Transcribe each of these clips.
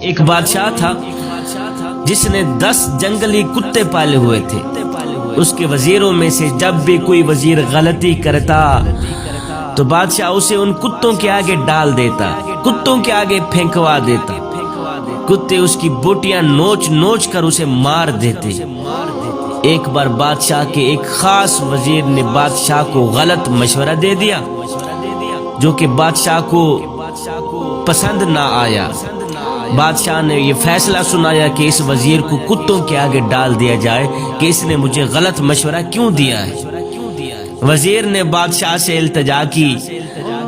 ایک بادشاہ تھا جس نے 10 جنگلی کتے پالے ہوئے تھے۔ اس کے وزیروں میں سے جب بھی کوئی وزیر غلطی کرتا تو بادشاہ اسے ان کتوں کے آگے ڈال دیتا، کتوں کے آگے پھینکوا دیتا۔ کتے اس کی بوٹیاں نوچ نوچ کر اسے مار دیتے۔ ایک بار بادشاہ کے ایک خاص وزیر نے بادشاہ کو غلط مشورہ دے دیا جو کہ بادشاہ کو پسند نہ آیا۔ بادشاہ نے یہ فیصلہ سنایا کہ اس وزیر کو کتوں کے آگے ڈال دیا جائے کہ اس نے مجھے غلط مشورہ کیوں دیا ہے۔ وزیر نے بادشاہ سے التجا کی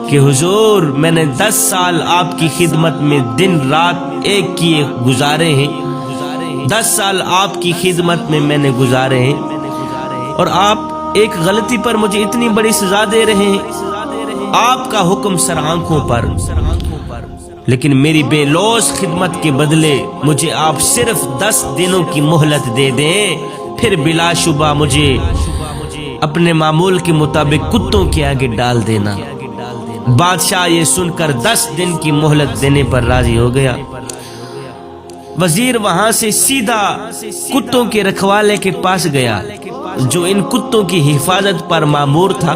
کہ حضور، میں نے 10 سال آپ کی خدمت میں دن رات ایک کیے گزارے ہیں، 10 سال آپ کی خدمت میں نے گزارے ہیں، اور آپ ایک غلطی پر مجھے اتنی بڑی سزا دے رہے ہیں۔ آپ کا حکم سر آنکھوں پر، لیکن میری بے لوث خدمت کے بدلے مجھے آپ صرف 10 دنوں کی مہلت دے دیں، پھر بلا شبہ مجھے اپنے معمول کے مطابق کتوں کے آگے ڈال دینا۔ بادشاہ یہ سن کر 10 دن کی مہلت دینے پر راضی ہو گیا۔ وزیر وہاں سے سیدھا کتوں کے رکھوالے کے پاس گیا جو ان کتوں کی حفاظت پر مامور تھا،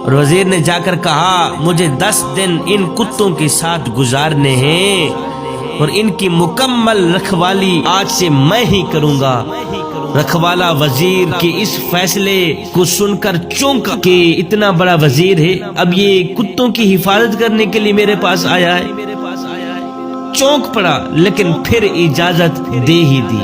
اور وزیر نے جا کر کہا، مجھے 10 دن ان کتوں کے ساتھ گزارنے ہیں اور ان کی مکمل رکھوالی آج سے میں ہی کروں گا۔ رکھوالا وزیر کے اس فیصلے کو سن کر چونکا کہ اتنا بڑا وزیر ہے، اب یہ کتوں کی حفاظت کرنے کے لیے میرے پاس آیا ہے۔ چونک پڑا، لیکن پھر اجازت دے ہی دی۔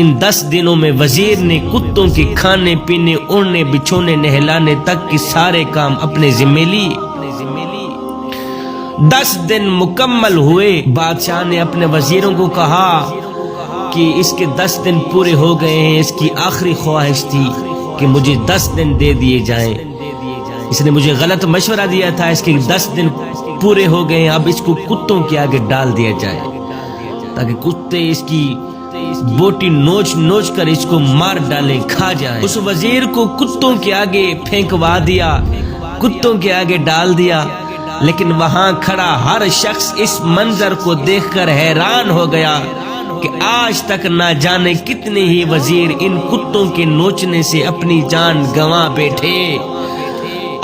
ان 10 دنوں میں وزیر نے کتوں کے کھانے پینے، اوڑھنے بچھونے، نہلانے تک کے سارے کام اپنے ذمہ لیے۔ 10 دن مکمل ہوئے۔ بادشاہ نے اپنے وزیروں کو کہا کہ اس کے 10 دن پورے ہو گئے ہیں، اس کی آخری خواہش تھی کہ مجھے 10 دن دے دیے جائیں۔ اس نے مجھے غلط مشورہ دیا تھا، اس کے 10 دن پورے ہو گئے ہیں، اب اس کو کتوں کے آگے ڈال دیا جائے تاکہ کتے اس کی بوٹی نوچ نوچ کر اس کو مار ڈالیں، کھا جائیں۔ اس وزیر کو کتوں کے آگے پھینکوا دیا، کتوں کے آگے ڈال دیا، لیکن وہاں کھڑا ہر شخص اس منظر کو دیکھ کر حیران ہو گیا کہ آج تک نہ جانے کتنے ہی وزیر ان کتوں کے نوچنے سے اپنی جان گنوا بیٹھے،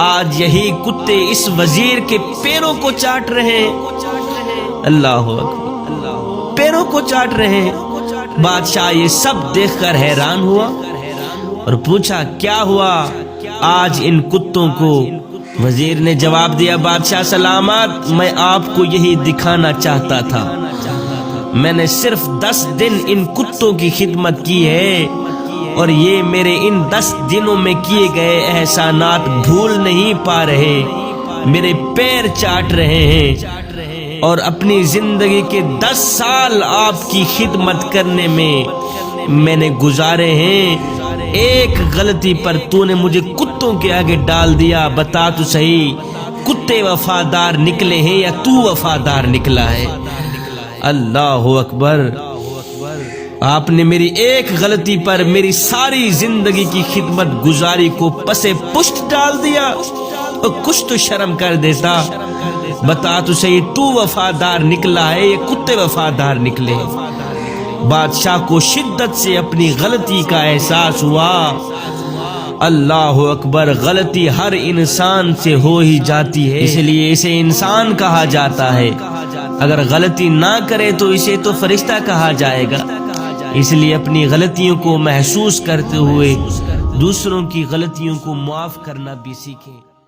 آج یہی کتے اس وزیر کے پیروں کو چاٹ رہے ہیں۔ اللہ اکبر، پیروں کو چاٹ رہے ہیں۔ بادشاہ یہ سب دیکھ کر حیران ہوا اور پوچھا، کیا ہوا آج ان کتوں کو؟ وزیر نے جواب دیا، بادشاہ سلامت، میں آپ کو یہی دکھانا چاہتا تھا، میں نے صرف 10 دن ان کتوں کی خدمت کی ہے اور یہ میرے ان 10 دنوں میں کیے گئے احسانات بھول نہیں پا رہے، میرے پیر چاٹ رہے ہیں، اور اپنی زندگی کے 10 سال آپ کی خدمت کرنے میں نے گزارے ہیں، ایک غلطی پر تو نے مجھے کتوں کے آگے ڈال دیا۔ بتا تو صحیح، کتے وفادار نکلے ہیں یا تو وفادار نکلا ہے؟ اللہ اکبر، آپ نے میری ایک غلطی پر میری ساری زندگی کی خدمت گزاری کو پسے پشت ڈال دیا، اور کچھ تو شرم کر دیتا۔ بتا تو صحیح، تو وفادار نکلا ہے یا کتے وفادار نکلے؟ بادشاہ کو شدت سے اپنی غلطی کا احساس ہوا۔ اللہ اکبر، غلطی ہر انسان سے ہو ہی جاتی ہے، اس لیے اسے انسان کہا جاتا ہے۔ اگر غلطی نہ کرے تو اسے تو فرشتہ کہا جائے گا۔ اس لیے اپنی غلطیوں کو محسوس کرتے ہوئے دوسروں کی غلطیوں کو معاف کرنا بھی سیکھیں۔